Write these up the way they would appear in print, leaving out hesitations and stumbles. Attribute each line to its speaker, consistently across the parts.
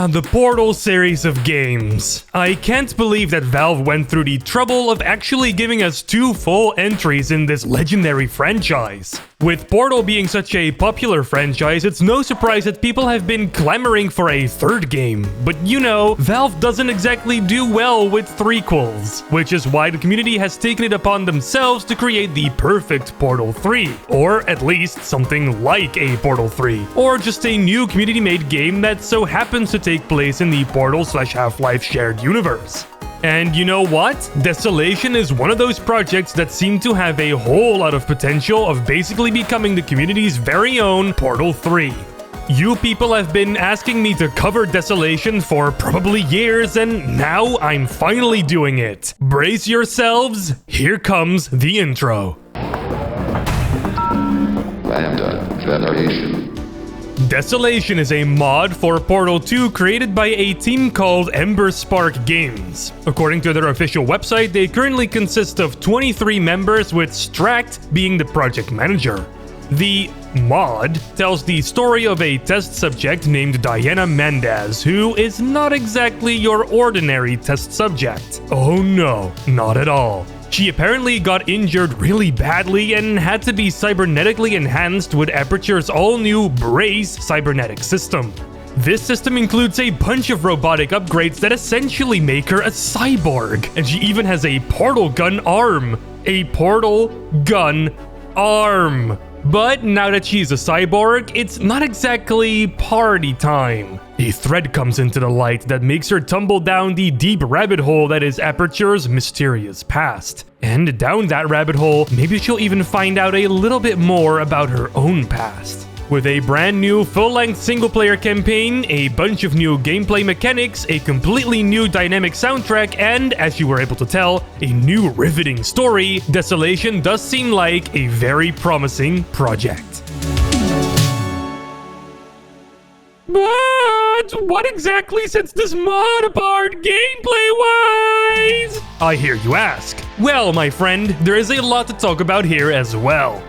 Speaker 1: The Portal series of games. I can't believe that Valve went through the trouble of actually giving us 2 full entries in this legendary franchise. With Portal being such a popular franchise, it's no surprise that people have been clamoring for a 3rd game. But you know, Valve doesn't exactly do well with threequels, which is why the community has taken it upon themselves to create the perfect Portal 3, or at least something like a Portal 3, or just a new community-made game that so happens to take place in the Portal/Half-Life shared universe. And you know what? Desolation is one of those projects that seem to have a whole lot of potential of basically becoming the community's very own Portal 3. You people have been asking me to cover Desolation for probably years, and now I'm finally doing it. Brace yourselves, here comes the intro.
Speaker 2: LambdaGeneration.
Speaker 1: Desolation is a mod for Portal 2 created by a team called Emberspark Games. According to their official website, they currently consist of 23 members, with Stract being the project manager. The mod tells the story of a test subject named Diana Mendez, who is not exactly your ordinary test subject. Oh no, not at all. She apparently got injured really badly and had to be cybernetically enhanced with Aperture's all-new Brace cybernetic system. This system includes a bunch of robotic upgrades that essentially make her a cyborg, and she even has a portal gun arm. A portal gun arm. But now that she's a cyborg, it's not exactly party time. A thread comes into the light that makes her tumble down the deep rabbit hole that is Aperture's mysterious past. And down that rabbit hole, maybe she'll even find out a little bit more about her own past. With a brand new full-length single-player campaign, a bunch of new gameplay mechanics, a completely new dynamic soundtrack, and, as you were able to tell, a new riveting story, Desolation does seem like a very promising project. But what exactly sets this mod apart gameplay-wise? I hear you ask. Well, my friend, there is a lot to talk about here as well.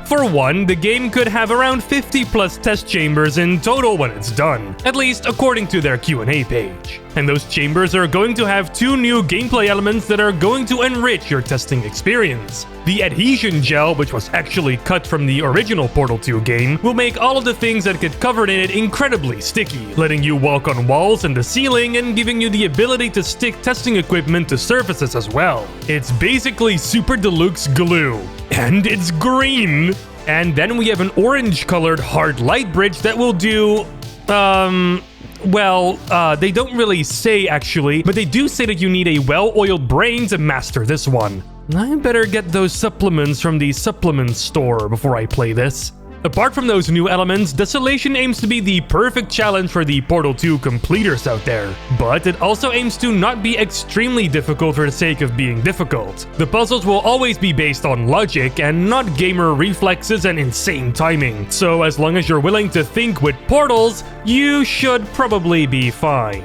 Speaker 1: For one, the game could have around 50 plus test chambers in total when it's done, at least according to their Q&A page. And those chambers are going to have 2 new gameplay elements that are going to enrich your testing experience. The adhesion gel, which was actually cut from the original Portal 2 game, will make all of the things that get covered in it incredibly sticky, letting you walk on walls and the ceiling and giving you the ability to stick testing equipment to surfaces as well. It's basically super deluxe glue. And it's green! And then we have an orange-colored hard light bridge that will do... they don't really say actually, but they do say that you need a well-oiled brain to master this one. I better get those supplements from the supplement store before I play this. Apart from those new elements, Desolation aims to be the perfect challenge for the Portal 2 completers out there. But it also aims to not be extremely difficult for the sake of being difficult. The puzzles will always be based on logic and not gamer reflexes and insane timing. So as long as you're willing to think with portals, you should probably be fine.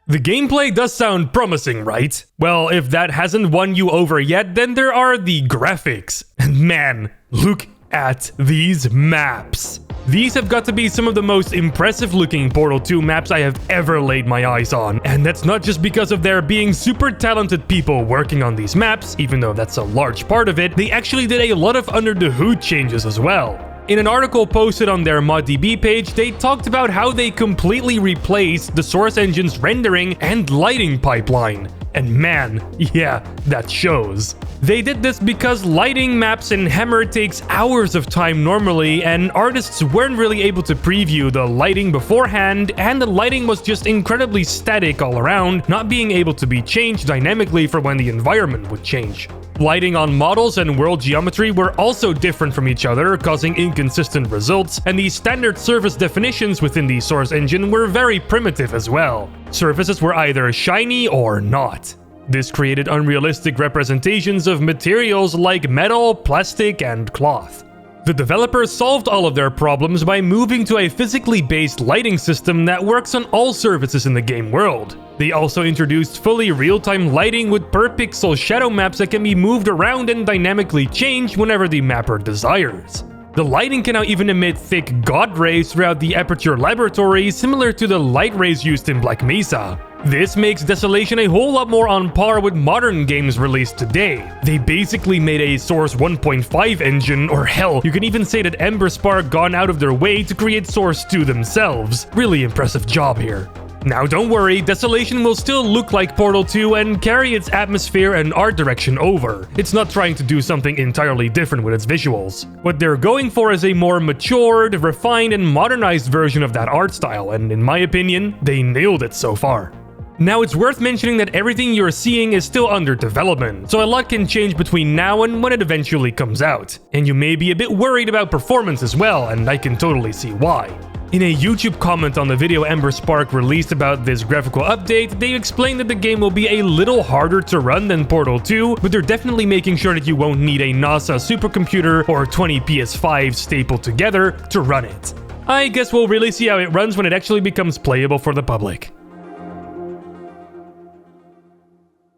Speaker 1: The gameplay does sound promising, right? Well, if that hasn't won you over yet, then there are the graphics. And man, look at these maps. These have got to be some of the most impressive looking Portal 2 maps I have ever laid my eyes on. And that's not just because of there being super talented people working on these maps, even though that's a large part of it, they actually did a lot of under the hood changes as well. In an article posted on their ModDB page, they talked about how they completely replaced the Source Engine's rendering and lighting pipeline. And man, yeah, that shows. They did this because lighting maps in Hammer takes hours of time normally, and artists weren't really able to preview the lighting beforehand, and the lighting was just incredibly static all around, not being able to be changed dynamically for when the environment would change. Lighting on models and world geometry were also different from each other, causing inconsistent results, and the standard surface definitions within the Source Engine were very primitive as well. Surfaces were either shiny or not. This created unrealistic representations of materials like metal, plastic, and cloth. The developers solved all of their problems by moving to a physically based lighting system that works on all surfaces in the game world. They also introduced fully real-time lighting with per-pixel shadow maps that can be moved around and dynamically changed whenever the mapper desires. The lighting can now even emit thick God rays throughout the Aperture laboratory, similar to the light rays used in Black Mesa. This makes Desolation a whole lot more on par with modern games released today. They basically made a Source 1.5 engine, or hell, you can even say that Ember Spark gone out of their way to create Source 2 themselves. Really impressive job here. Now don't worry, Desolation will still look like Portal 2 and carry its atmosphere and art direction over. It's not trying to do something entirely different with its visuals. What they're going for is a more matured, refined, and modernized version of that art style, and in my opinion, they nailed it so far. Now it's worth mentioning that everything you're seeing is still under development, so a lot can change between now and when it eventually comes out. And you may be a bit worried about performance as well, and I can totally see why. In a YouTube comment on the video Ember Spark released about this graphical update, they explained that the game will be a little harder to run than Portal 2, but they're definitely making sure that you won't need a NASA supercomputer or 20 PS5s stapled together to run it. I guess we'll really see how it runs when it actually becomes playable for the public.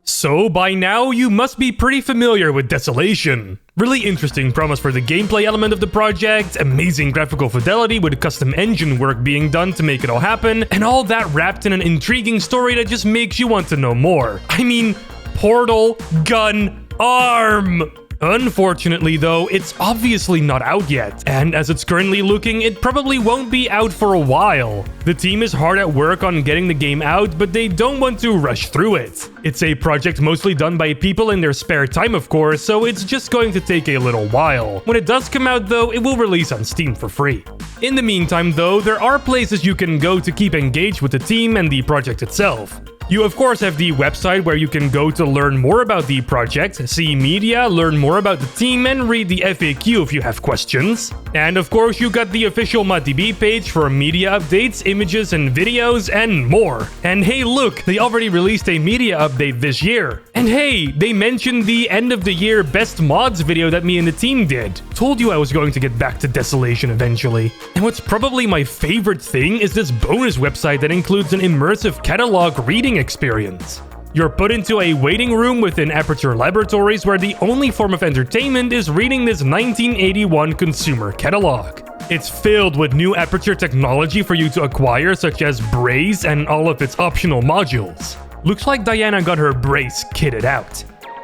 Speaker 1: So by now, you must be pretty familiar with Desolation. Really interesting promise for the gameplay element of the project, amazing graphical fidelity with custom engine work being done to make it all happen, and all that wrapped in an intriguing story that just makes you want to know more. I mean, Portal Gun Arm! Unfortunately though, it's obviously not out yet, and as it's currently looking, it probably won't be out for a while. The team is hard at work on getting the game out, but they don't want to rush through it. It's a project mostly done by people in their spare time, of course, so it's just going to take a little while. When it does come out though, it will release on Steam for free. In the meantime though, there are places you can go to keep engaged with the team and the project itself. You of course have the website where you can go to learn more about the project, see media, learn more about the team, and read the FAQ if you have questions. And of course you got the official ModDB page for media updates, images and videos, and more. And hey look, they already released a media update this year. And hey, they mentioned the end of the year best mods video that me and the team did. Told you I was going to get back to Desolation eventually. And what's probably my favorite thing is this bonus website that includes an immersive catalog reading experience. You're put into a waiting room within Aperture Laboratories where the only form of entertainment is reading this 1981 consumer catalog. It's filled with new Aperture technology for you to acquire, such as Brace and all of its optional modules. Looks like Diana got her Brace kitted out.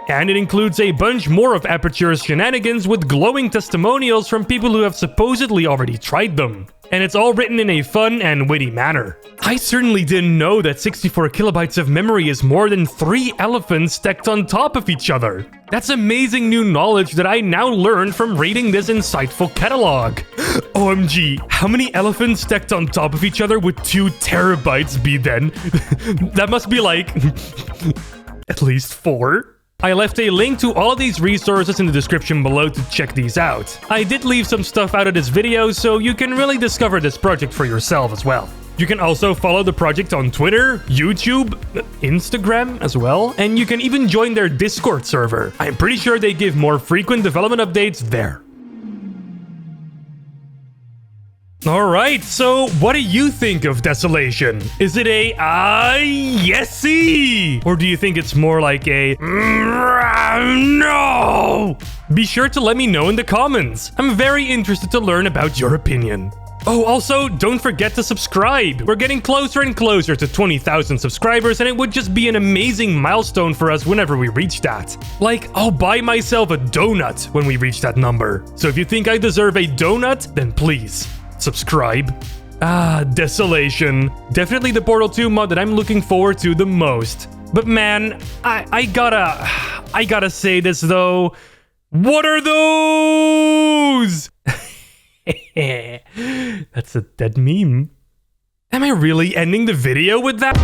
Speaker 1: And it includes a bunch more of Aperture's shenanigans with glowing testimonials from people who have supposedly already tried them. And it's all written in a fun and witty manner. I certainly didn't know that 64 kilobytes of memory is more than 3 elephants stacked on top of each other. That's amazing new knowledge that I now learned from reading this insightful catalog. OMG, how many elephants stacked on top of each other would 2 terabytes be then? That must be like at least 4. I left a link to all of these resources in the description below to check these out. I did leave some stuff out of this video, so you can really discover this project for yourself as well. You can also follow the project on Twitter, YouTube, Instagram as well, and you can even join their Discord server. I'm pretty sure they give more frequent development updates there. Alright, so what do you think of Desolation? Is it a yesy? Or do you think it's more like a no? Be sure to let me know in the comments. I'm very interested to learn about your opinion. Oh, also, don't forget to subscribe. We're getting closer and closer to 20,000 subscribers, and it would just be an amazing milestone for us whenever we reach that. Like, I'll buy myself a donut when we reach that number. So if you think I deserve a donut, then please subscribe. Desolation. Definitely the Portal 2 mod that I'm looking forward to the most. But man, I gotta say this though. What are those? That's a dead meme. Am I really ending the video with that?